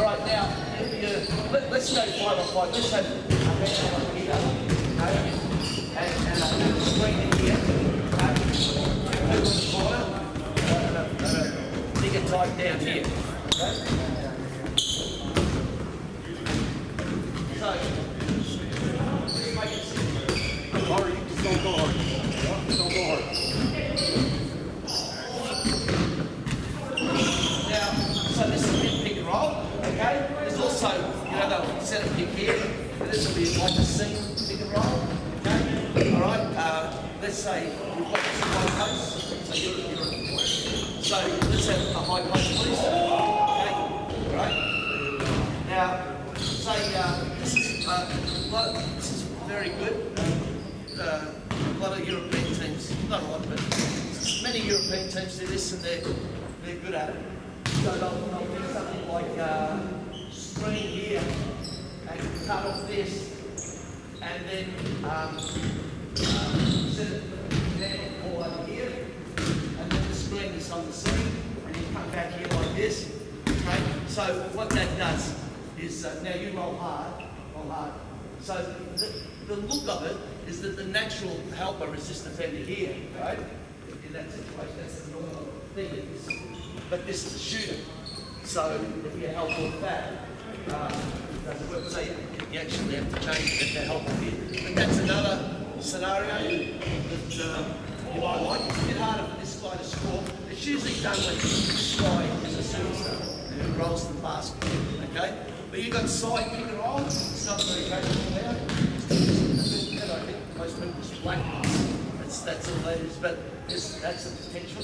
All right, now, let's go 5 on 5. Let's have a bench on here, okay? And a screen in here. Move in the corner. Bigger type down here. Okay? So, let's make it simple. Hard, you just don't go hard. Don't go hard. Now, so this is a big pick and roll, okay? There's also, they'll set a pick here. This will be like a seam pick and roll, okay? All right, let's say we've got this high post. So so let's have a high post, please. Okay, all right? Now, say this is very good. A lot of European teams, not a lot, but many European teams do this and they're good at it. So they'll do something like screen here and cut off this and then set it all over here and then the screen is on the seam and you come back here like this. Okay? So what that does is, now you roll hard. So the look of it is that the natural helper is this defender here, right? In that situation, that's the normal thing. But this is a shooter. So if you help with that, it doesn't work. So you actually have to change it to help with it. And that's another scenario that you might like. It's a bit harder for this guy to score. It's usually done when this guy is a superstar who rolls the basket, okay? But you've got side pick and roll. It's not very capable now. I think most people just black. That's all that is, but that's the potential.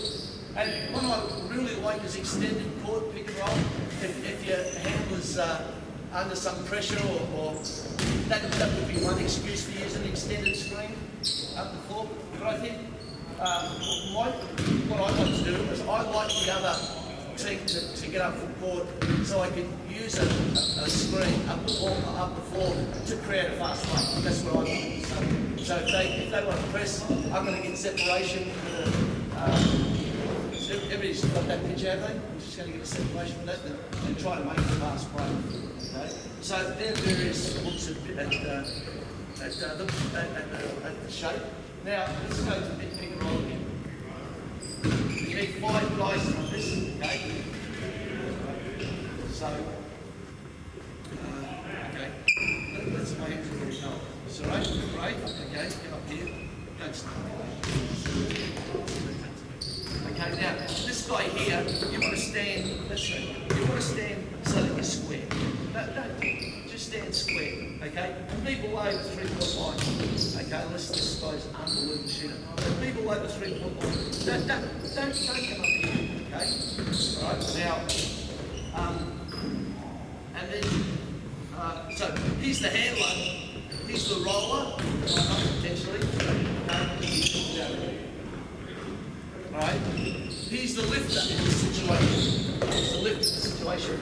And what I really like is extended court pick and roll. If your handler's under some pressure or that would be one excuse for using an extended screen up the floor. But I think what I like to do is I like the other team to get up from court so I can use a screen up the floor to create a fast break. That's what I want. So if they want to press, I'm going to get separation. Everybody's got that pitch, have they? I'm just going to get a separation from that and try to make a fast break. Okay? So there are various looks at the shape. Now let's go to bit pick and roll again. You need 5 guys on this, okay? So, okay. Let's wait until we go. It's all right, right? Okay, get up here. Don't stop. Okay, now, this guy here, you want to stand, let's show you. You want to stand so that you're square. Don't just stand square, okay? And be below the 3-point line. Okay, unless this guy's an unbelievable shooter. But be below the 3-point line. Don't come up here, okay? All right, now, and then, so here's the handler, here's the roller, potentially. Alright, he's the lifter in this situation. He's the lifter in this situation.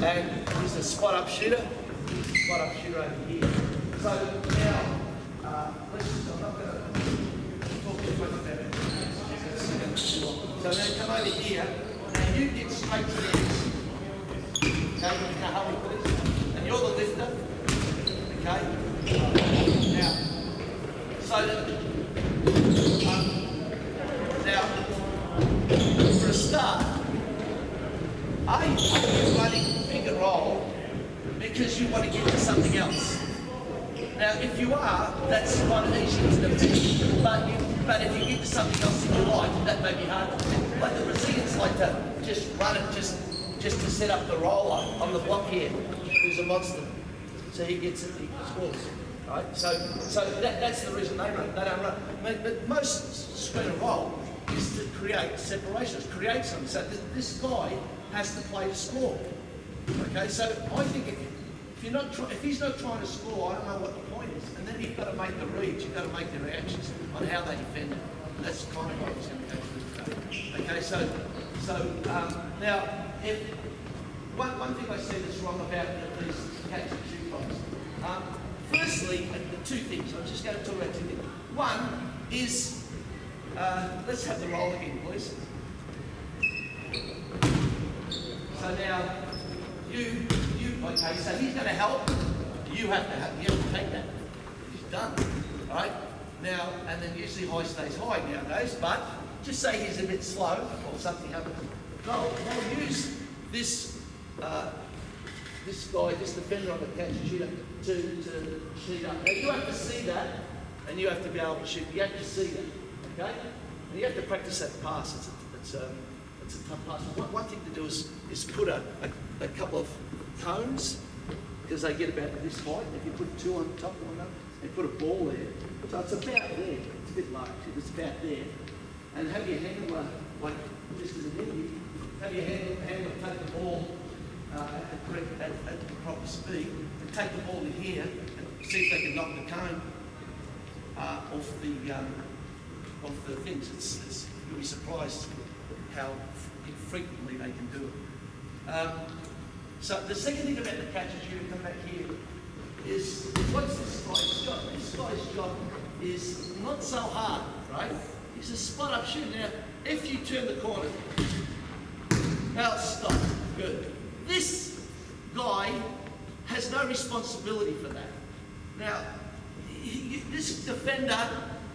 And he's a spot-up shooter. Spot-up shooter over here. So now, I'm not going to talk too much about it. So now come over here, and you get straight to the edge. Okay, you know how we put it? And you're the lifter. Okay? Now, so that, now, for a start, are you running pick and roll because you want to get to something else? Now, if you are, that's kind of easy to defend. But if you get to something else that you like, that may be hard to defend. Like the Brazilians like to just run it just to set up the roller on the block here, who's a monster. So he gets it, he scores. Right? So that's the reason they run. They don't run. But most screen and roll is to create separations, create something. So this guy has to play to score. Okay, so I think if he's not trying to score, I don't know what the point is. And then you've got to make the reads, you've got to make the reactions on how they defend it. And that's kind of what he's going to go through today. Okay, so now, if one thing I said that's wrong about these catch and shoot guys. Firstly, the 2 things. I'm just going to talk about 2 things. One is, let's have the roll again, please. So now, you Okay, so he's going to help. You have to take that. He's done. All right. Now, and then usually high stays high nowadays, but just say he's a bit slow or something happens. They'll use this this guy, this defender on the catch shooter to shoot up. Now you have to see that, and you have to be able to shoot. You have to see that, okay? And you have to practice that pass. It's a tough pass. One thing to do is put a couple of cones, because they get about this height. If you put two on top of one another, and put a ball there, so it's about there. It's a bit low. It's about there, and have your handler like just as an interview. Have your handler take the ball at the proper speed, and take the ball in here and see if they can knock the cone off the things. You'll be surprised how frequently they can do it. So the second thing about the catch as you come back here is what's this guy's job? This guy's job is not so hard, right? He's a spot up shooter. Now, if you turn the corner, now stop. Good. This guy has no responsibility for that. Now, this defender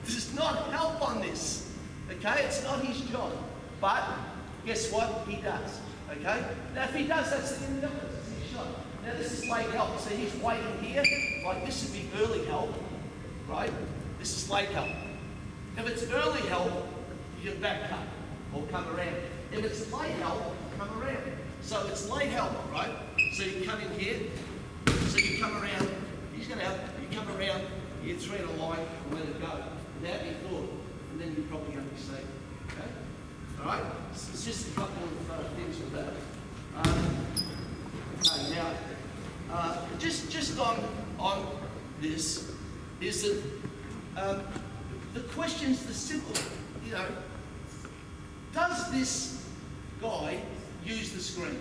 does not help on this. Okay, it's not his job. But guess what? He does. Okay. Now, if he does, that's the end of it. That's his shot. Now, this is late help. So he's waiting here. Like this would be early help, right? This is late help. If it's early help, you back cut or come around. If it's late help, come around. So it's late help, right? So you come in here, so you come around, he's going to help, you come around, you thread a line and let it go without your thought, and then you're probably going to be safe. Okay? All right? So it's just a couple of things with that. Okay, now, just on this is that the question's the simple, you know, does this guy use the screen?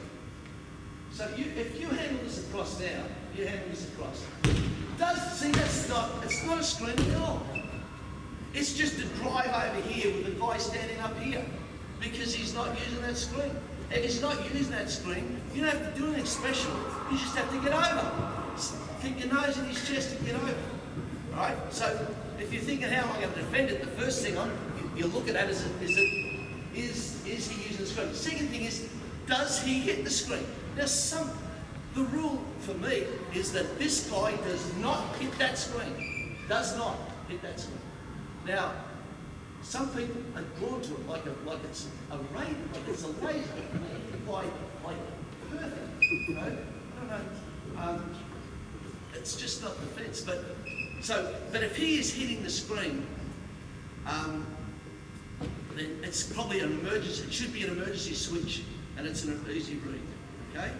So if you handle this across now, you handle this across. It's not a screen at all. It's just a drive over here with the guy standing up here because he's not using that screen. If he's not using that screen, you don't have to do anything special. You just have to get over. Keep your nose in his chest and get over. All right? So if you're thinking, how am I going to defend it? The first thing you look at that is he using the screen? The second thing is, does he hit the screen? Now, the rule for me is that this guy does not hit that screen. Does not hit that screen. Now, some people are drawn to it like it's a ray, like it's a laser. They hit the guy like perfect. You know? I don't know. It's just not defense. But if he is hitting the screen, then it's probably an emergency. It should be an emergency switch, and it's an easy read. Okay.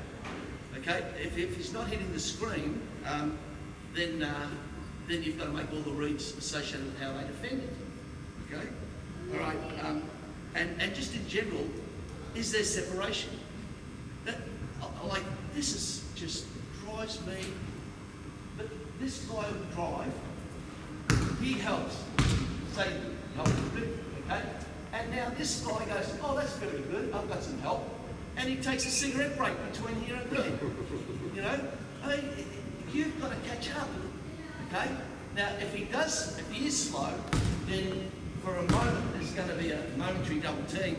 Okay. If he's not hitting the screen, then you've got to make all the reads associated with how they defend it. Okay. All right. And just in general, is there separation? This is just drives me. But this guy will drive. He helps. Say help a bit. Okay. And now this guy goes, oh, that's very good. I've got some help. And he takes a cigarette break between here and there. You know, I mean, you've got to catch up. Okay. Now, if he is slow, then for a moment there's going to be a momentary double team,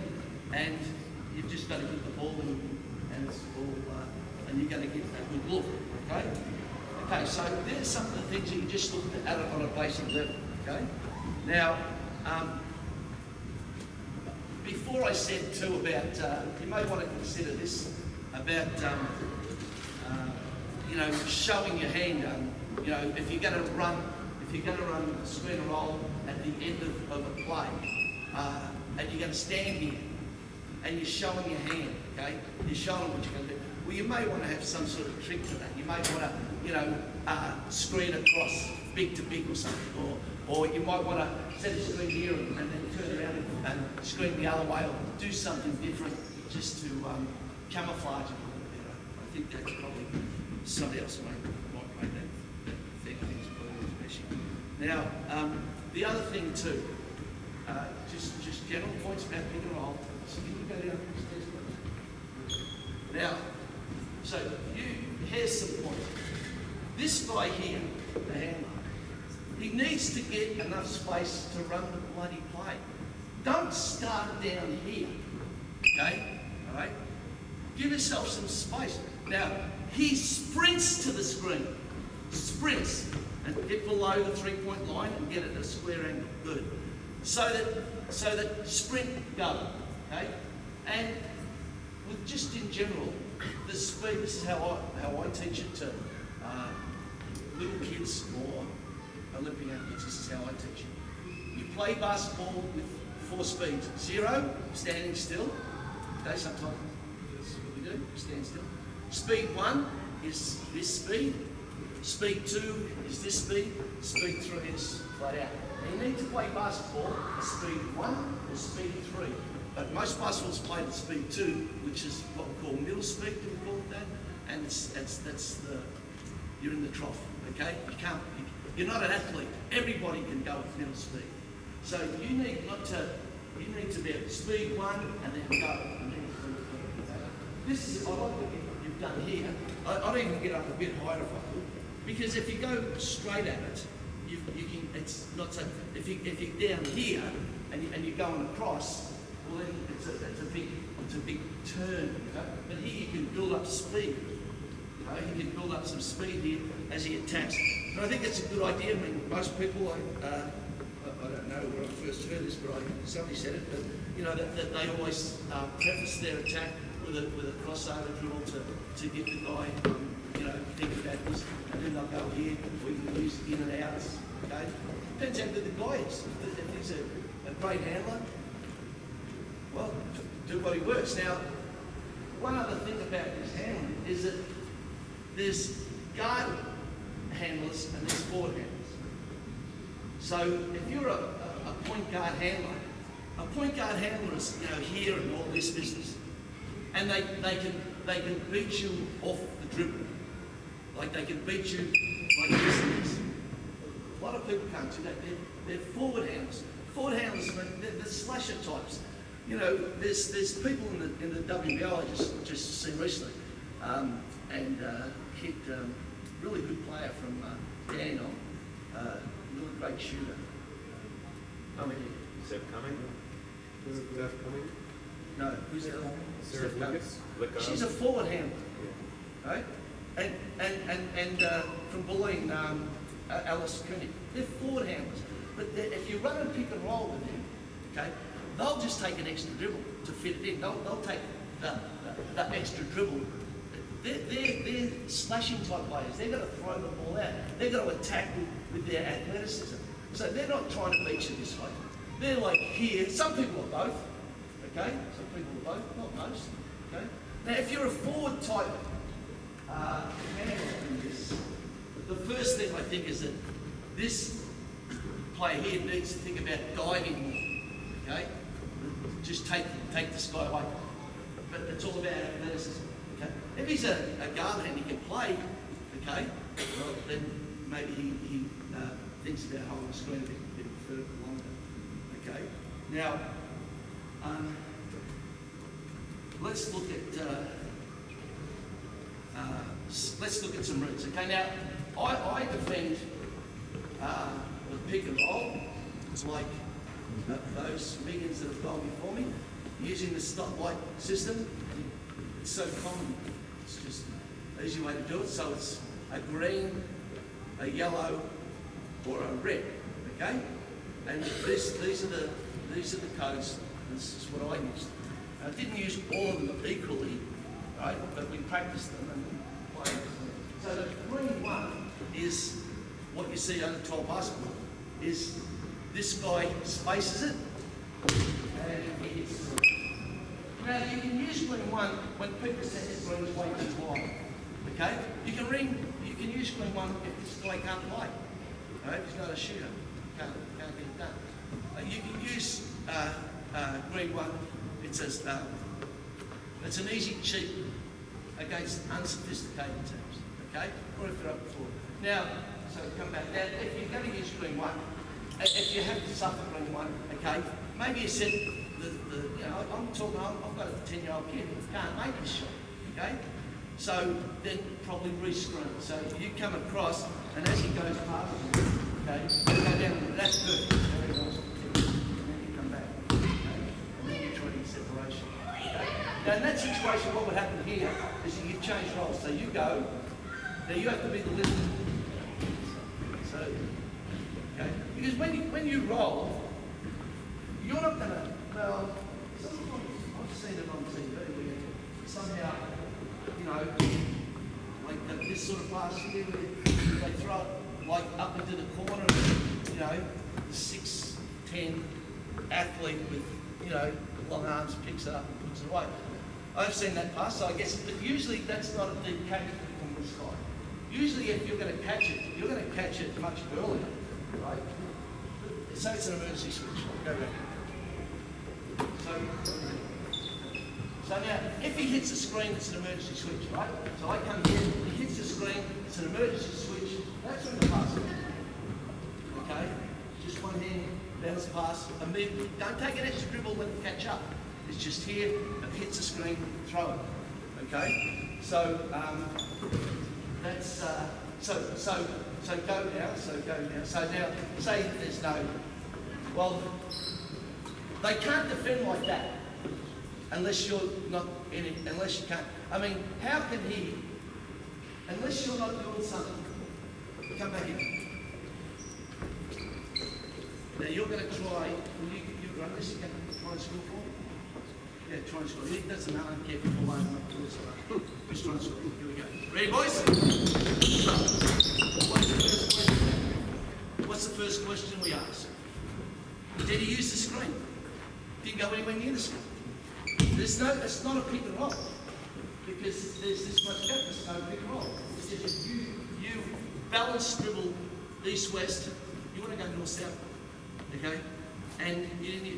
and you've just got to get the ball and it's all, and you're going to get a good look. Okay. Okay. So there's some of the things that you just look at it on a basic level. Okay. Now. Before I said too about, you may want to consider this about, showing your hand. If you're going to run a screen and roll at the end of a play, and you're going to stand here, and you're showing your hand, okay? You're showing what you're going to do. Well, you may want to have some sort of trick to that. You may want to, screen across big to big or something, or you might want to set a screen here and then turn around and screen the other way, or do something different just to camouflage it a little bit. I think that's probably somebody else might make that thing. I think it's probably especially. Now, the other thing too, just general points about pick and roll. So can you go down the stairs, please? Now, So here's some points. This guy here, the handler, he needs to get enough space to run the bloody play. Don't start down here, okay? All right? Give yourself some space. Now, he sprints to the screen. Sprints. And get below the three-point line and get it at a square angle. Good. So that sprint go, okay? And with just in general, the speed, this is how I teach it to little kids or Olympic athletes. This is how I teach it. You play basketball with 4 speeds. 0, standing still. Okay, sometimes that's what we do, stand still. Speed 1 is this speed. Speed 2 is this speed. Speed 3 is flat out. And you need to play basketball at speed 1 or speed 3. But most basketballs played at speed 2, which is what we call middle speed, do we call it that? And you're in the trough, okay? You're not an athlete. Everybody can go at middle speed. So you need to be at speed 1 and then go. This is, I like what you've done here. I'd even get up a bit higher if I could, because if you go straight at it, you can. It's not so. If you're down here and you're going across, well then it's a big turn. Okay? But here you can build up speed. You can build up some speed here as he attacks. And I think that's a good idea. I mean, most people, I don't know where I first heard this, but somebody said it, but you know that they always preface their attack with a crossover drill to get the guy, think about this, and then they'll go here. We can use in and outs. Okay, depends how good the guy is. If he's a great handler, well, do what he works. Now, one other thing about this handling is that there's guard handlers and there's forward handlers. So if you're a point guard handler, a point guard handler is here and all this business, and they can beat you off the dribble, like they can beat you like this and this. A lot of people can't do that. They're forward handlers. Forward handlers, they're slasher types. There's people in the WBO I just seen recently, and kid, really good player from Dandenong, really great shooter. Seth Cumming? Seth Cumming? No, who's that? Sarah Lucas? She's a forward handler, right? And from Bulleen, Alice Koenig. They're forward handlers. But if you run and pick and roll with them, okay, they'll just take an extra dribble to fit it in. They'll take the extra dribble. They're slashing type players. They're going to throw the ball out. They're going to attack with their athleticism. So they're not trying to beat you this way. They're like here. Some people are both. Okay? Some people are both, not most. Okay? Now, if you're a forward type handler in this, the first thing I think is that this player here needs to think about diving more. Okay? Just take this guy away. But it's all about athleticism. Okay? If he's a guard and he can play, okay, well then maybe he thinks about holding the screen a bit further longer. Okay? Now, let's look at some routes. Okay, now I defend the pick and roll like those millions that have gone before me, using the stoplight system. It's so common. It's just an easy way to do it. So it's a green, a yellow, or a red. Okay, and these are the codes. This is what I used. I didn't use all of them equally, right? But we practiced them and played. So the green one is what you see under 12 basketball. Is this guy spaces it and he hits it. Now you can use green one when people say this green's way too wide. Okay? You can use green one if this guy can't play. Right? He's not a shooter. Can't get it done. You can use green one. It's an easy cheat against unsophisticated teams. Okay? Or if they're up before. Now, so come back. Now, if you're going to use green one, if you have to suffer green one, okay, maybe you set I've got a 10-year-old kid who can't make this shot, okay? So then probably re-screen. So you come across, and as he goes past you, okay, you go down, that's perfect. Very nice. And then you come back. Okay? And then you try to get separation. Okay? Now in that situation, what would happen here is that you change roles. So you go, now you have to be the lifter. So, okay? Because when you roll, you're not going to, well, sometimes I've seen it on TV where somehow, you know, like this sort of pass here, where they throw it like up into the corner, and, you know, the 6'10" athlete with, you know, long arms picks it up and puts it away. I've seen that pass, so I guess, but usually that's not a deep catch from this side. Usually if you're going to catch it, you're going to catch it much earlier, right? Say it's an emergency switch. Go back. So now, if he hits the screen, it's an emergency switch, right? So I come here, he hits the screen, it's an emergency switch. That's when the pass is. Okay? Just one hand, bounce pass, immediately. Don't take an extra dribble when you catch up. It's just here, it hits the screen, throw it. Okay? So that's so go now. So now, say there's no. Well, they can't defend like that unless you're not in it. Unless you can't. I mean, how can he? Unless you're not doing something. Come back in. Now you're going to try. You unless you can try and score for him. Yeah, try and score. He doesn't matter. I don't care if you're line up to this. Just try and score. Here we go. Ready, boys? So, what's the first question we ask? Did he use the screen? Didn't go anywhere near the screen. It's not a pick and roll because there's this much gap. There's no pick and roll. It's just you balance dribble east-west. You want to go north-south, okay? And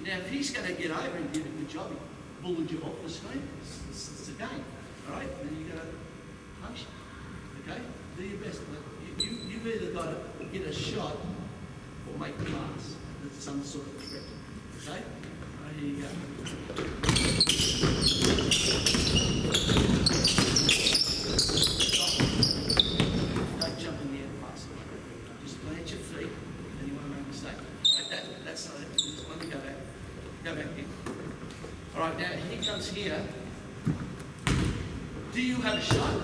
now if he's going to get over and do a good job, he bullied you off the screen. It's a game, all right? Then you got to punch it, okay? Do your best. But you've either got to get a shot or make the pass. That's some sort of threat, okay? Right, here you go. Don't jump in the air and pass it. Just plant your feet and you won't make a mistake. Right, that's not it. Just let me go back. Go back in. All right, now he comes here. Do you have a shot?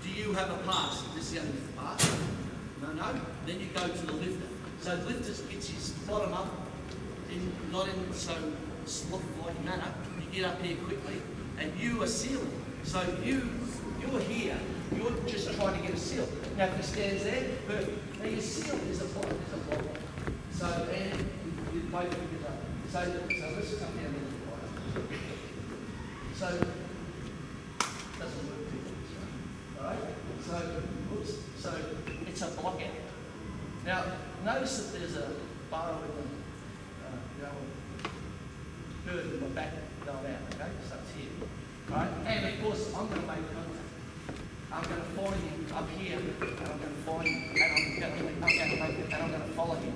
Do you have a pass? This is the only pass. No. Then you go to the lifter. So the lifter gets his bottom up, not in so sloth-like manner. You get up here quickly, and you are sealing. So you're here. You're just trying to get a seal. Now if he stands there, perfect. Now your seal is a block. So and you both pick it up. So let's come down there. So doesn't work too good. All right. So it's a block out. Now notice that there's a bar with a bird in my back going out. Okay, so it's here. All right. And of course I'm going to make contact. I'm going to find him up here, and I'm going to find him, and I'm going to follow him.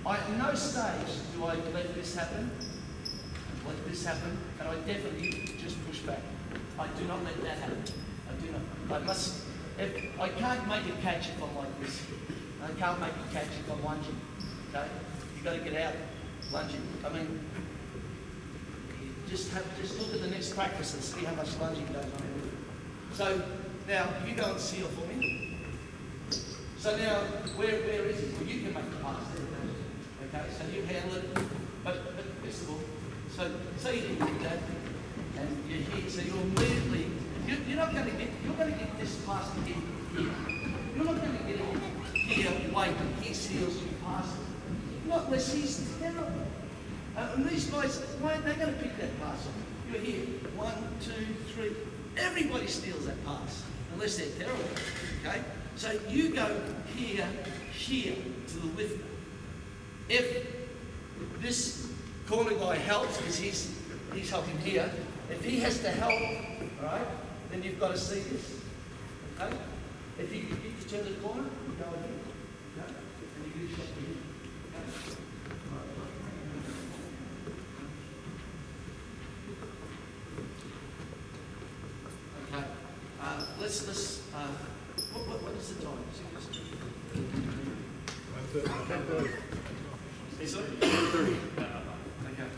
At no stage do I let this happen, and I definitely just push back. I do not let that happen. I do not. I can't make a catch if I'm like this. I can't make a catch if I'm lunging. Okay? You've got to get out lunging. I mean, just look at the next practice and see how much lunging goes on. So now you go and seal for me. So now where is it? Well, you can make the pass there. Okay, so you handle it, but first of all, so say you didn't get that, and you're here, so you're immediately, you're going to get this pass here. You're not going to get it here, wait, he seals, you pass it. Not unless he's terrible. And these guys, why aren't they going to pick that pass up? You're here, 1, 2, 3, everybody steals that pass, unless they're terrible, okay? So you go here to the lifter. If this corner guy helps, because he's helping here, if he has to help, all right, then you've got to see this, okay? If you turn the corner, you go here, okay? And you get a shot here, okay? Okay. what is the time? Sorry? 10:30. Okay.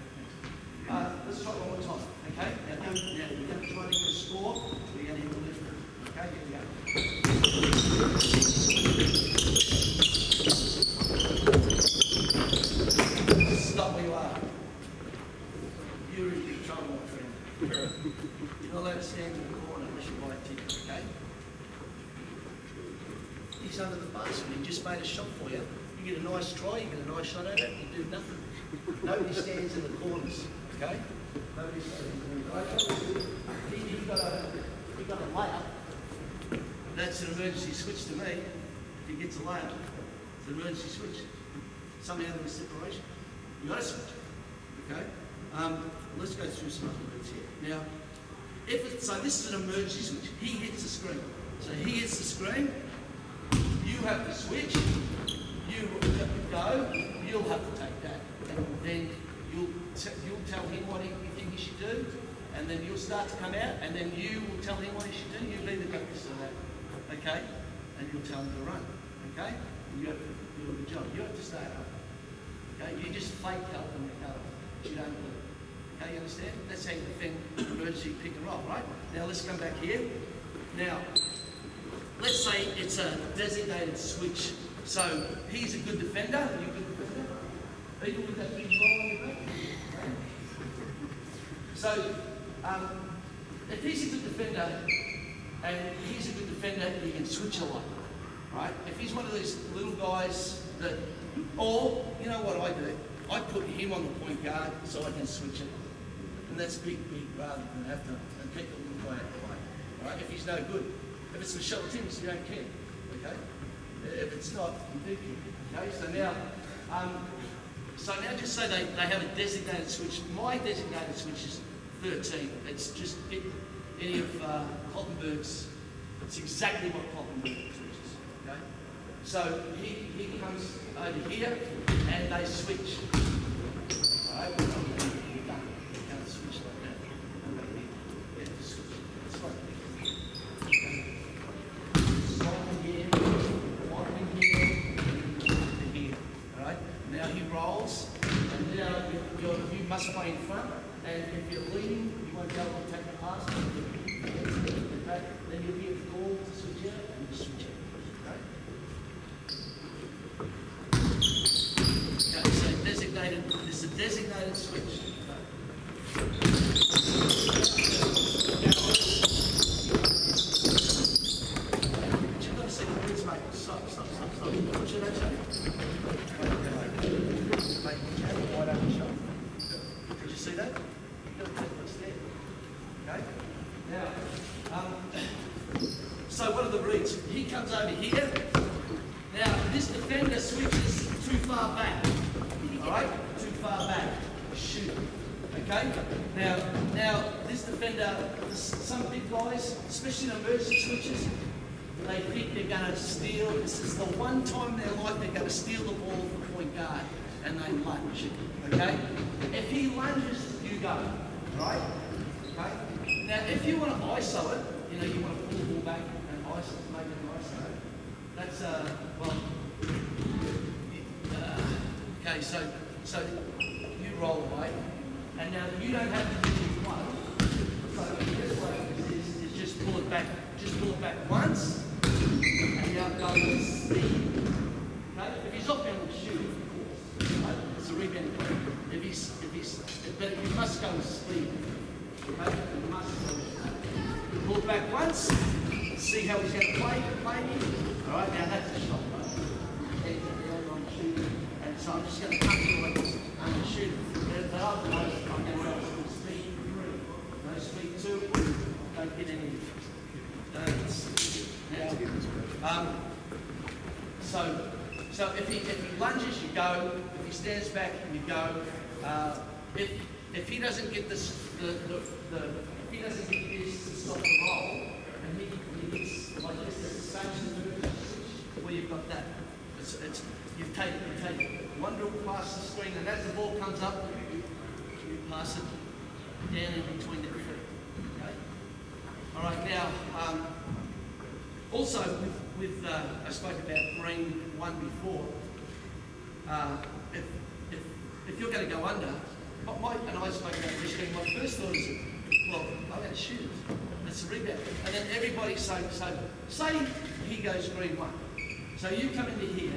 Let's try it one more time. Okay? Now, we're going to try to get a score. We're going to hit the lift. Okay, here we go. Stop where you are. You're in big trouble, my friend. You're not allowed to stand in the corner unless you buy a ticket, okay? He's under the bus and he just made a shot for you. You get a nice try, you get a nice shot at it, you do nothing. Nobody stands in the corners, okay? Nobody stands in the corners. He got a layup. That's an emergency switch to me. If he gets a layup, it's an emergency switch. Somehow there's separation. You got to switch, okay? Let's go through some other bits here. Now, so this is an emergency switch. He hits the screen. So he hits the screen. You have to switch. You go. You'll have to take that, and then you'll tell him what you think he should do, and then you'll start to come out, and then you will tell him what he should do. You either go this or that, okay? And you'll tell him to run, okay? And you have to do a good job. You have to stay up, okay? You just fake help them to help, but you don't do it. Okay, you understand? That's how you defend emergency pick and roll, right? Now let's come back here. Now, let's say it's a designated switch. So he's a good defender. Are you a good defender? Even with that big roll on your back. Okay. So if he's a good defender you can switch a lot, right? If he's one of these little guys that, or you know what I do? I put him on the point guard so I can switch it. And that's big, rather than have to keep the little guy out of the way. Right? If he's no good. If it's Michelle Timms, you don't care. Okay? If it's not, you do care. Okay? So now just say they have a designated switch. My designated switch is 13. It's just any of Cottenberg's. It's exactly what Cottenberg switches. Okay? So he comes over here and they switch. All right? You must play in front, and if you're leading, you won't be able to take the pass. Okay? Then you'll be at the goal to switch out, and you switch out. Okay? So designated, this is a designated switch. But you've got to see the words, mate. Stop. What should I say? Wide open shot. Did you see that? You've got to take what's there. Okay? Now, so what are the reads? He comes over here. Now, this defender switches too far back. Alright? Too far back. Shoot. Okay? Now this defender, some big guys, especially in emergency switches, they think they're going to steal. This is the one time in their life they're going to steal the ball from point guard. And they lunge, okay? If he lunges, you go, right? Okay? Now, if you want to ISO it, you want to pull the ball back and ISO it, make it an ISO. That's, okay, so you roll away, and now you don't have to do one. So the best way is just pull it back once, and now go with speed. Okay? If he's not going to shoot, right? It's a rebound. But you must go with speed. Okay? You must go with speed. Pull it back once, see how he's going to play you. Alright, now that's a shot, right? And so I'm just going to cut you like this and shoot. But otherwise, I'm going to go with speed 3. No speed 2. Don't get any. So if he lunges, you go. If he stands back, you go. If he doesn't get this, if he doesn't get this to stop the roll, and he gets like this, it's the same where you've got that. You take one dribble past the screen, and as the ball comes up, you pass it down in between the feet. Okay. All right. Now Also, I spoke about green one before. If you're going to go under, and I spoke about risking, my first thought is, well, I'm going to shoot it. That's a rebound. And then everybody say he goes green one. So you come into here.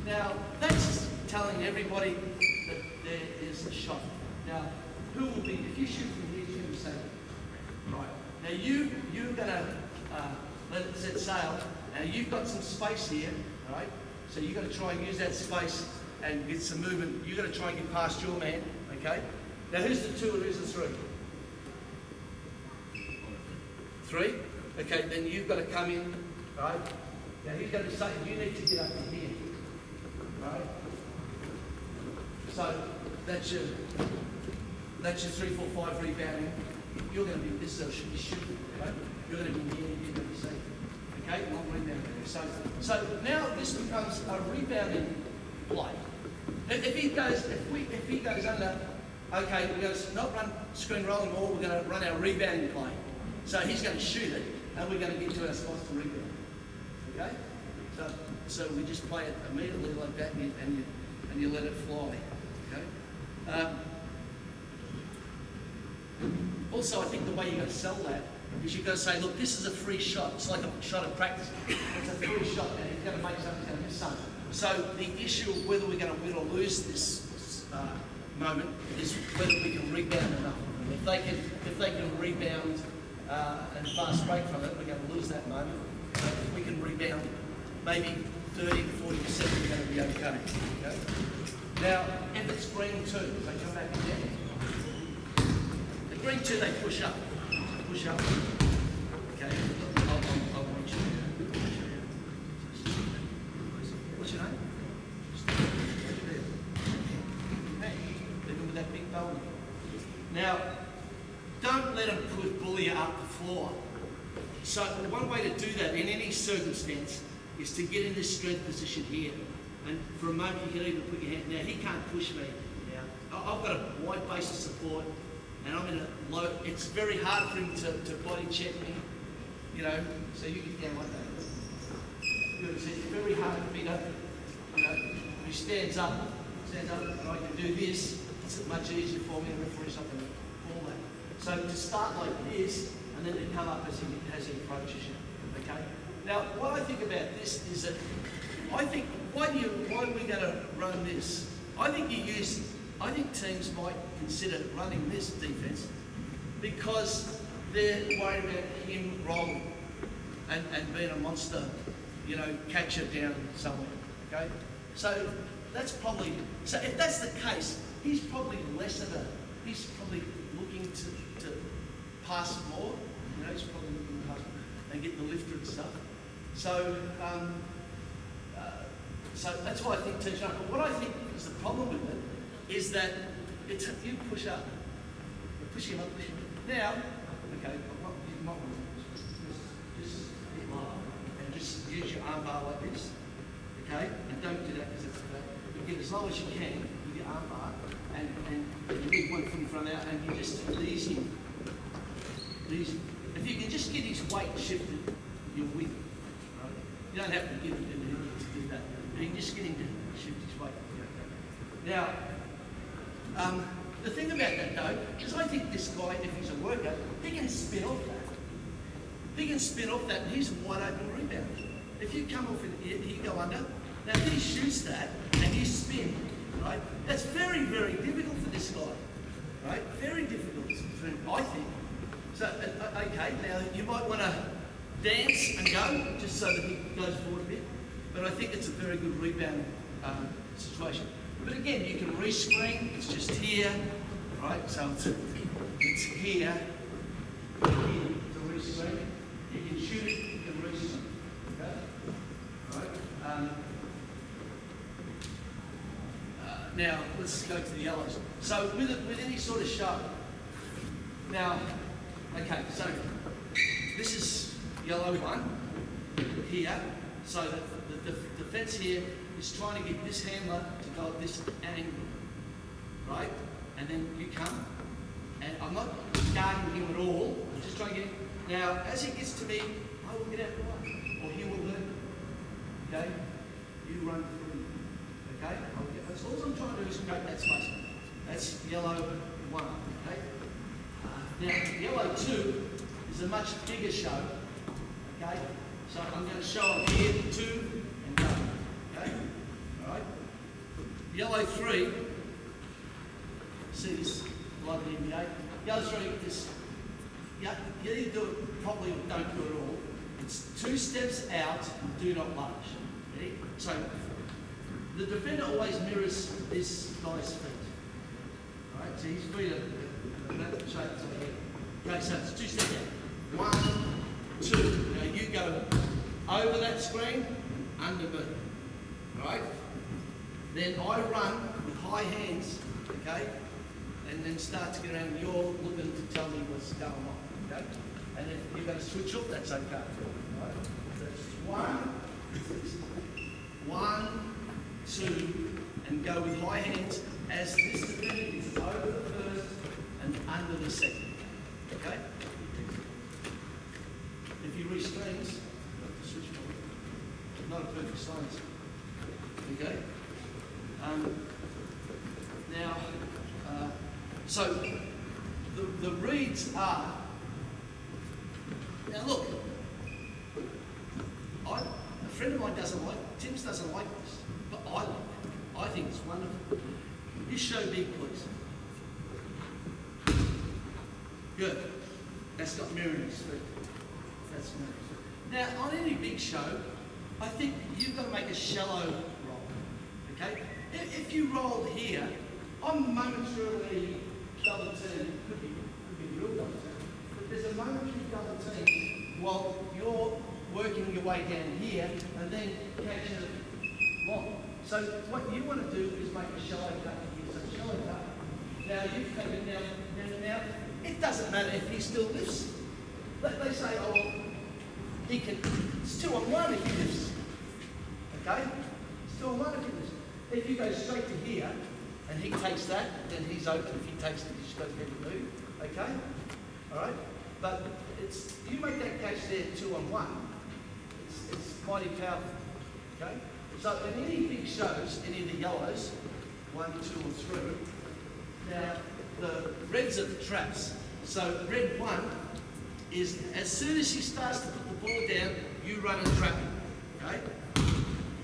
Now, that's telling everybody that there is a shot. Now, who will be, if you shoot from here, you say, right. Now, you're going to let it set sail. Now, you've got some space here, right? So you've got to try and use that space and get some movement. You've got to try and get past your man, okay? Now, who's the two and who's the three? Three? Okay, then you've got to come in, right? Now, he's going to say, you need to get up to here, right? So, that's your 3, 4, 5 rebounding. You're going to be, this is a shooting, right? You're going to be here, you're going to be safe. Okay, not rebounding. So now this becomes a rebounding play. If he goes under, okay, we're going to not run screen rolling ball, we're going to run our rebounding play. So he's going to shoot it, and we're going to get to our spots to rebound. Okay? So we just play it immediately like that, and you let it fly. Okay? Also, I think the way you've got to sell that is you've got to say, look, this is a free shot. It's like a shot of practice. It's a free shot, and he's going to make something, he's going to miss something. So the issue of whether we're going to win or lose this moment is whether we can rebound enough. If they can rebound and fast break from it, we're going to lose that moment. But if we can rebound maybe 30 to 40%, we're going to be okay. Okay? Now, if it's green 2, they come back again. The green 2, they push up. Push up. Okay. I'll want you. What's your name? Hey, living with that big bone. Now, don't let them bully you up the floor. So one way to do that in any circumstance is to get in this strength position here. And for a moment you can even put your hand. Now he can't push me. Now I've got a wide base of support, and I'm in a low. It's very hard for him to body check me. You know, so you get down like that. Good. It's very hard for me to, he stands up, and I can do this. It's much easier for me. The referee's not going to call that. So to start like this, and then to come up as he approaches you. Okay. Now, what I think about this is that I think why are we going to run this? I think teams might consider running this defence because they're worried about him rolling and being a monster, catcher down somewhere. Okay, so that's probably if that's the case, he's probably he's probably looking to pass more. He's probably looking to pass and get the lifter and stuff. So that's why I think teams run. But what I think is the problem with it is that you push up, you're pushing up, Now, okay, you might want to just hit low and just use your arm bar like this, okay? And don't do that because it's you get as low as you can with your arm bar and you leave one foot in front out and you just ease him. If you can just get his weight shifted, you'll win. Right? You don't have to give him to do that. You can just get him to shift his weight. Now, the thing about that though, is I think this guy, if he's a worker, he can spin off that. He can spin off that and he's a wide open rebounder. If you come off and you go under, now if he shoots that and you spin, right, that's very, very difficult for this guy. Right? Very difficult for him, I think. So, okay, now you might want to dance and go, just so that he goes forward a bit. But I think it's a very good rebound situation. But again, you can re-screen, it's just here, right? So it's here, to re-screen. You can shoot it, you can re-screen, okay? Right? Now, let's go to the yellows. So with any sort of shot, now, okay, so this is yellow one here. So the defence here is trying to get this handler to go at this angle, right? And then you come, and I'm not guarding him at all. I'm just trying to get him. Now, as he gets to me, I will get out of the way, or run through. Okay? That's all I'm trying to do is create that space. That's yellow 1. Okay? Now, yellow 2 is a much bigger show. Okay? So I'm going to show up here, 2, and go. Okay? Alright? Yellow 3, see this light in the NBA? Yellow 3 is, yeah, you either do it properly or don't do it at all. It's 2 steps out, do not lunge. Ready? So the defender always mirrors this guy's feet. Alright, so his feet are that shape over here. Okay, so it's 2 steps out. 1, 2. Now you go over that screen, under me. Alright? Then I run with high hands, okay? And then start to get around. You're looking to tell me what's going on, okay? And if you're going to switch up, that's okay. Right? So it's 1, 2, and go with high hands as this defender is over the first and under the second. Okay? If you reach strings, switch forward. Not a perfect science. Okay? Now, so the reads are. Now look, a friend of mine doesn't like, Tim's doesn't like this, but I like it. I think it's wonderful. You show big, please. Good. That's not mirroring his feet. That's mirroring. Now, on any big show, I think you've got to make a shallow roll. Okay? If you roll here, I'm momentarily double turn. Could be real double turn. But there's a momentary double turn while you're working your way down here and then catch it long. So what you want to do is make a shallow cut here. So shallow cut. Now you've taken now it doesn't matter if he still lifts. They say, oh, he can. It's 2 on 1 if he lifts. Okay? It's 2 on 1 if he lifts. If you go straight to here and he takes that, then he's open. If he takes it, he's just got to get a move. Okay? All right? But it's you make that catch there 2 on 1. It's mighty powerful. Okay? So in any big shows, any of the yellows, 1, 2, and 3. Now the reds are the traps. So red 1 is as soon as he starts to put the ball down, you run and trap him. Okay?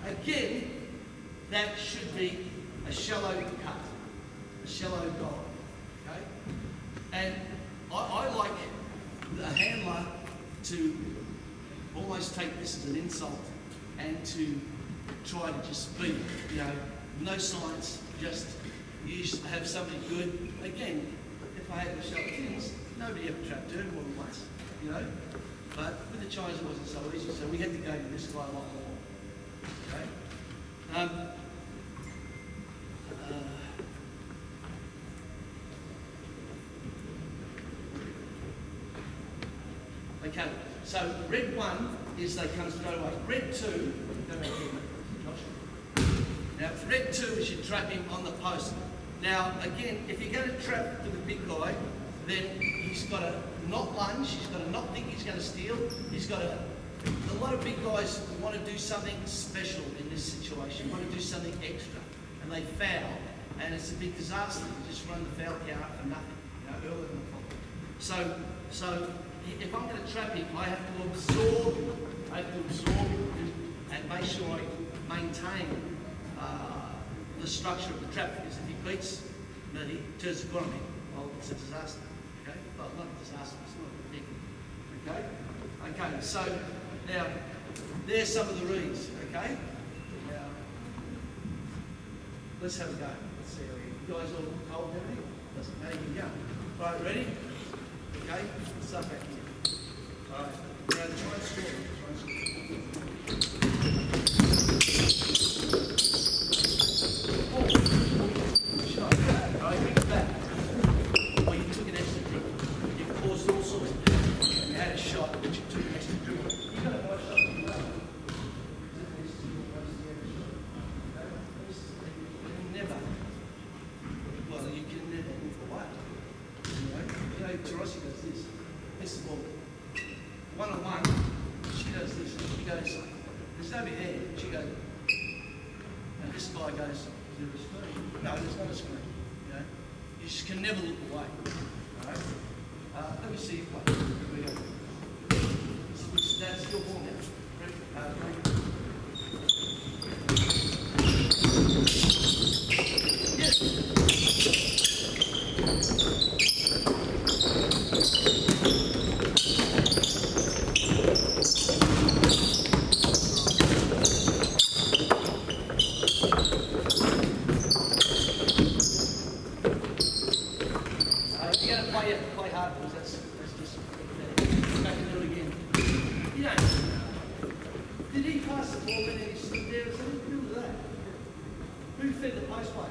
Again, that should be a shallow cut, a shallow goal. Okay? And I like the handler to almost take this as an insult and to try to just beat, no science, just have somebody good. Again, if I had the shallow tins, nobody ever trapped her more than once, But with the Chinese it wasn't so easy, so we had to go to this guy a lot more. Okay? Okay, so red 1 is they come straight away. Red 2, go back here, Josh. Now, red 2 is you trap him on the post. Now, again, if you're going to trap with a big guy, then he's got to not lunge, he's got to not think he's going to steal, he's got to. A lot of big guys want to do something special in this situation, want to do something extra, and they foul, and it's a big disaster. You just run the foul count up for nothing, earlier than the clock. So if I'm going to trap him, I have to absorb him and make sure I maintain the structure of the trap, because if he beats me, turns the corner on me, well, it's a disaster. Okay? Well, not a disaster, it's not a big. Okay? Okay, so now there's some of the reads, okay? Now let's have a go. Let's see how you guys all cold and everything? Doesn't matter, you go. Alright, ready? Okay, let's start back here. Alright, now try and score. Shot. Alright, bring it back. Well, you took an extra dribble. You caused all sorts of damage. You had a shot, but you took an extra dribble. You got a nice shot in the way. Never. Well, you can never move away. Tarossi does this. This is ball. 1-on-1. She does this. She goes. There's nobody there. She goes. and this guy goes, is there a screen? No, there's not a screen. You know, you just can never look away. All right? Let me see you play. Here we go. That's your ball now. You got to play hard because that's just back and do it again. You know, did he pass the ball and he stood there and said, who was that? Who fed the post player?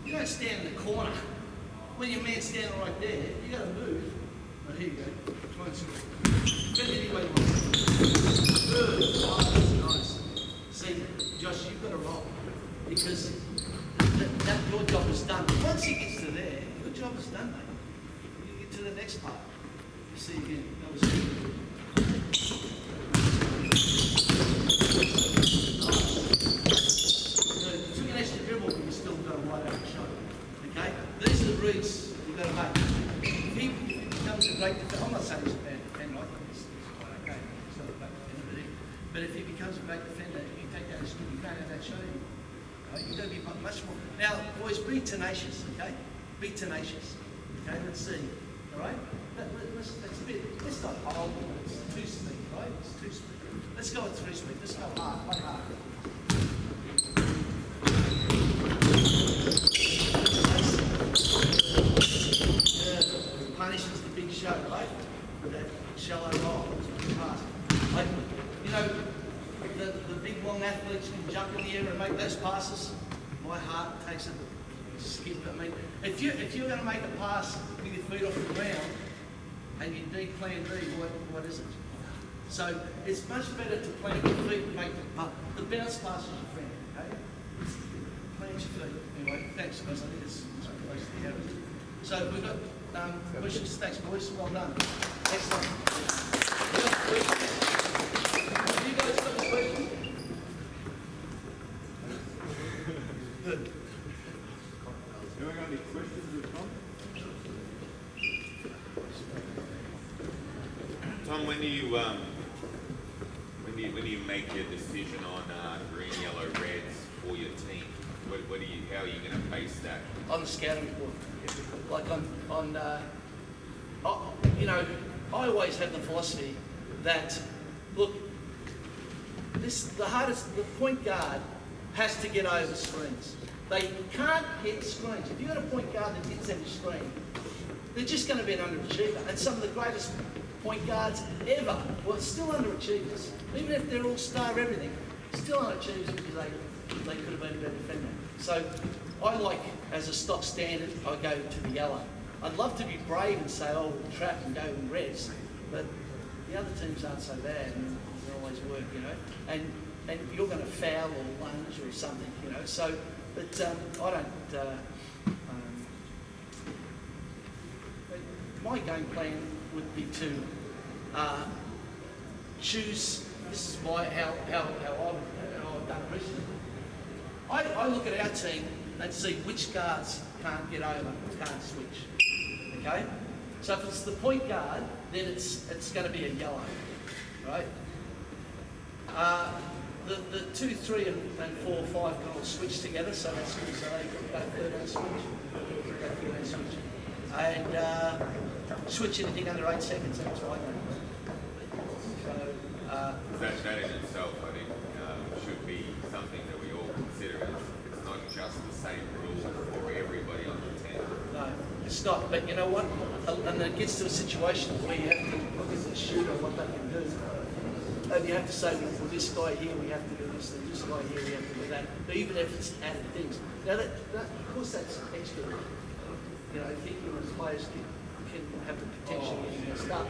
You don't stand in the corner. When your man's standing right there, you got to move. But here you go. Try and score. Bend it any way you want. Good. Oh, that's nice. See, Josh, you've got to roll because your job is done. Once he gets to there, your job is done, mate. You get to the next part. You see again. That was good. You took an extra dribble, but you still got a wide open shot. Okay? These are the reads you've got to make. If he becomes a great defender, I'm not saying he's a bad defender, I think he's quite okay. He's not a bad defender, but if he becomes a great defender, you take that as you can't have that shot anymore. You've got to be much more. Now, boys, be tenacious, okay? Be tenacious. Okay, let's see. All right? That's a bit, it's not hold, it's 2-speed, right? It's 2-speed. Let's go with 3-speed. Let's go hard, play hard. Yeah, punishment's the big show, right? With that shallow roll, it's a big pass. Like, you know, the big long athletes can jump in the air and make those passes. My heart takes a skip. I mean, if you're going to make a pass with your feet off the ground and you need plan B, what is it? So it's much better to plant your feet and make the bounce pass is your friend. Okay, plant your feet. Anyway, thanks guys. I think it's close to the average. So we've got questions. Thanks boys. Well done. Excellent. You guys got the question? Good. Anyone got any questions or comments? Tom, when you make your decision on green, yellow, reds for your team, how are you going to base that? On the scouting report, like you know, I always have the philosophy that look, the point guard has to get over screens. They can't hit screens. If you've got a point guard that hits every screen, they're just going to be an underachiever. And some of the greatest point guards ever, well, still underachievers. Even if they're all-star everything, still underachievers because they could have been a better defender. So I like, as a stock standard, I go to the yellow. I'd love to be brave and say, oh, we'll trap and go in reds, but the other teams aren't so bad and they always work, you know. And you're going to foul or lunge or something, you know. So, but I don't. My game plan would be to choose. This is how I've done it recently. I look at our team and see which guards can't get over, can't switch. Okay. So if it's the point guard, then it's going to be a yellow, right? The 2, 3, and 4, 5 can all switch together, so that's good. So they go 13 switch, go 14 switch, and switch anything under 8 seconds. That's right. So That in itself, I think, should be something that we all consider. It's not just the same rule for everybody on the team. no, it's not. But you know what? And then it gets to a situation where you have to look at the shooter, what they can do. And you have to say, well, this guy here, we have to do this, and this guy here, we have to do that. But even if it's added things. Now, of course, that's extra. You know, thinking that players can have the potential of getting messed up,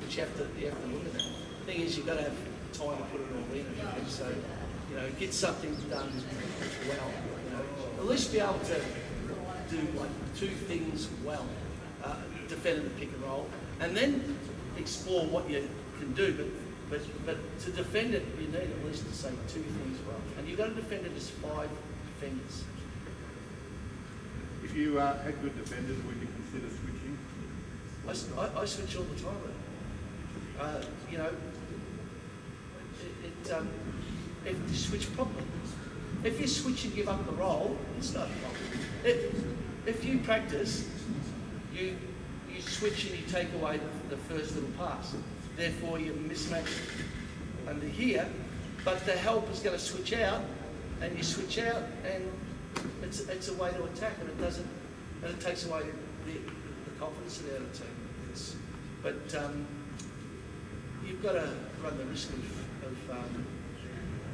but you have to look at that. The thing is, you've got to have time to put it all in, and so, you know, get something done well. You know, at least be able to do like 2 things well, defend the pick and roll, and then explore what you can do. But But to defend it, you need at least to say 2 things well. And you've got to defend it as 5 defenders. If you had good defenders, would you consider switching? I switch all the time. You know, if you switch properly. If you switch and give up the role, it's not a problem. If you practice, you switch and you take away the first little pass. Therefore, you mismatch under here, but the helper's going to switch out, and you switch out, and it's a way to attack, and it takes away the confidence of the other team. But you've got to run the risk of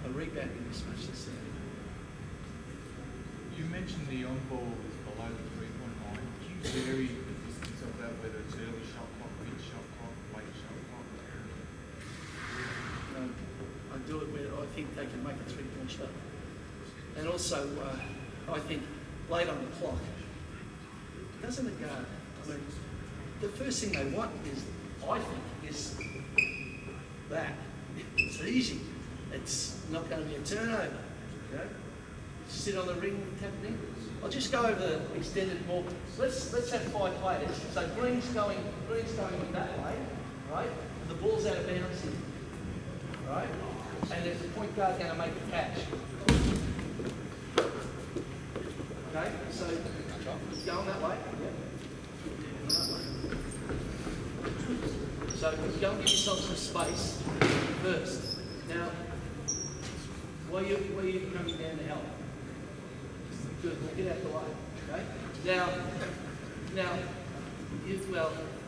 a rebounding mismatch. You mentioned the on-ball is below the 3-point line. Do you vary the distance of that, whether it's early shot clock, mid shot clock, late shot clock? I do it where I think they can make a 3-point shot. And also, I think late on the clock, doesn't it go? I mean, the first thing they want is, I think, is that. It's easy. It's not going to be a turnover. You know? Sit on the ring, tap it in. I'll just go over the extended ball. Let's have 5 players. So Green's going that way, right? The ball's out of bounds here, right? And there's a point guard going to make a catch. Okay, so going that way. Yep. So go and give yourself some space first. Now, where you coming down to help? Good, we'll get out the way, okay? Now, okay,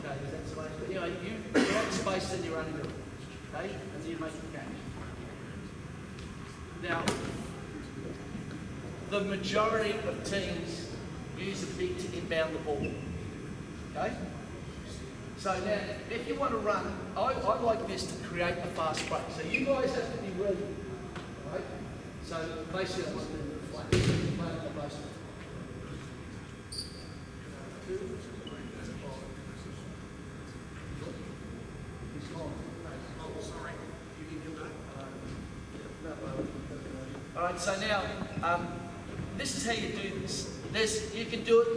that's space, but you're out space and you're under it, okay? And you make a catch. Now, the majority of teams use a big to inbound the ball, okay? So now, if you want to run, I like this to create a fast break. So you guys have to be ready, right? So basically, I want to do the flat on the base. 2, 5. He's gone. Oh, sorry. You can do that. All right. So now, this is how you do this. You can do it,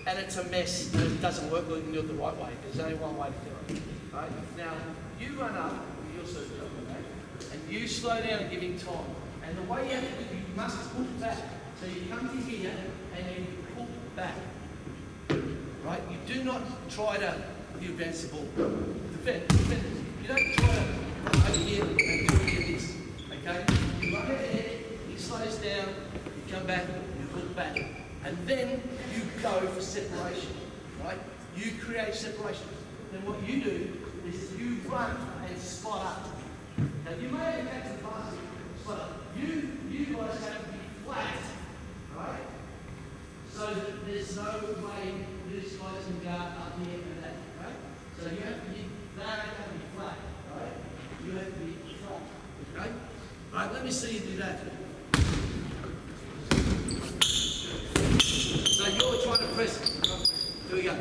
and it's a mess, and it doesn't work. You can do it the right way. There's only one way to do it. All right. Now, you run up. You'll sort of and you slow down and give him time. And the way you have to do it, you must pull back. So you come to here and you pull back. Right? You do not try to advance the ball. Defend. You don't try to run over here and do this. Okay? You run ahead, he slows down, you come back, you pull back. And then you go for separation. Right? You create separation. Then what you do is you run and spot up. Now you may have had some passes, but you guys have to be flat, right? So that there's no way this guy can guard up here and that, right? So you have to be, they have to be flat, right? You have to be flat, okay? All right, let me see you do that. So you're trying to press it. Here we go.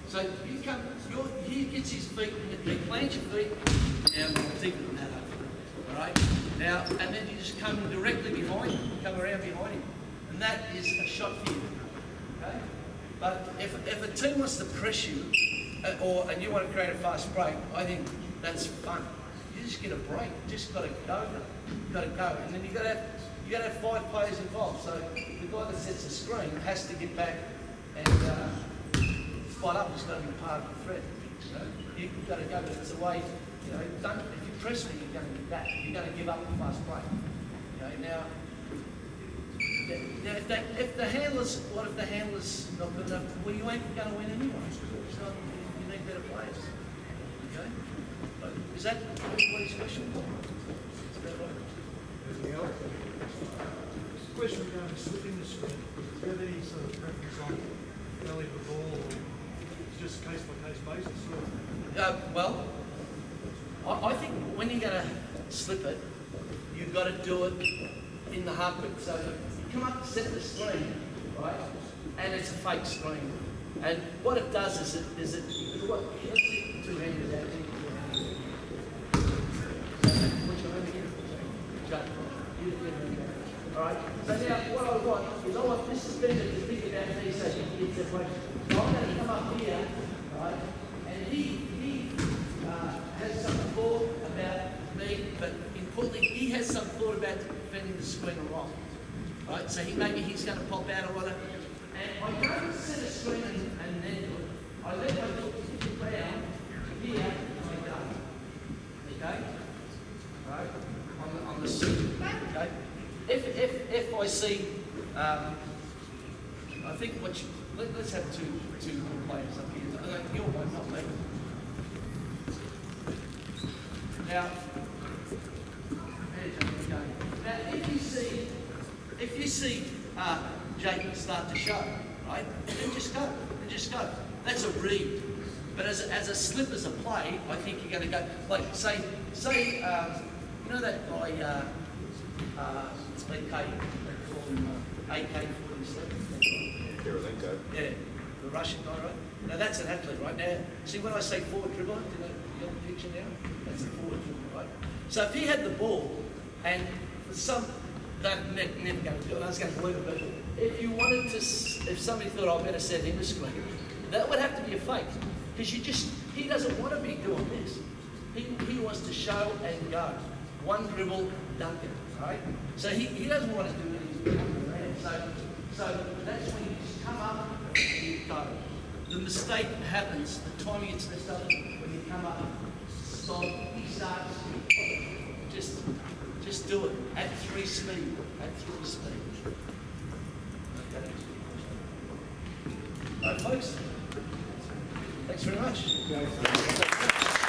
So you come, he gets his feet, he plants your feet, now deeper than that, all right? Now, and then you just come directly behind him, come around behind him, and that is a shot for you, okay? But if a team wants to press you, and you want to create a fast break, I think that's fun. You just get a break, just got to go, and then you got to have 5 players involved. So the guy that sets the screen has to get back and spot up. It's got to be part of the threat. You know, you've got to go, but it's a way. You know, if you press me, you're going to get that. You're going to give up the fast break. Okay, now if the handler's, what if the handler's not good enough? Well, you ain't going to win anyway. So you need better players. Okay, but is that everybody's question? Is that right? Anything else? Question regarding slipping the screen. Do you have any sort of preference on belly of the ball, or just case by case basis? Or? Well, I think when you're going to slip it, you've got to do it in the heartbeat. So you come up to set the screen, right, and it's a fake screen. And what it does is it what? Let's see, 2 handers out there. What's your name again? Jay. You get it again. All right. So now what I want is I want this suspender to think about these so he gets that way. So I'm going to come up here, right, and he has some thought about me, but importantly, he has some thought about defending the screen wrong. Right? So maybe he's going to pop out or whatever. And I don't set a screen and then do it. I let my foot hit the ground here and I go. Okay? Right? On the seat. Okay? If I see, I think let's have two players up here. You're one, not me. Now, now if you see Jake start to show, right, then just go. That's a read. But as a slip as a play, I think you're going to go, like say, you know that guy, AK, they call him AK-47. Kirilenko. Yeah, the Russian guy, right? Now that's an athlete, right? Now, see when I say forward dribbler, do you got the picture now? That's a forward dribbler, right? So if he had the ball, and for some, they're never going to do it, I was going to believe it, but if you wanted to, if somebody thought, I better set him to screen, that would have to be a fake. Because he doesn't want to be doing this. He wants to show and go. One dribble, dunk it, right? So he doesn't want to do anything around. So that's when you just come up and you go. The mistake happens, the timing gets messed up when you come up, stop, he starts, just do it at 3 speed, Okay. All right, folks, thanks very much.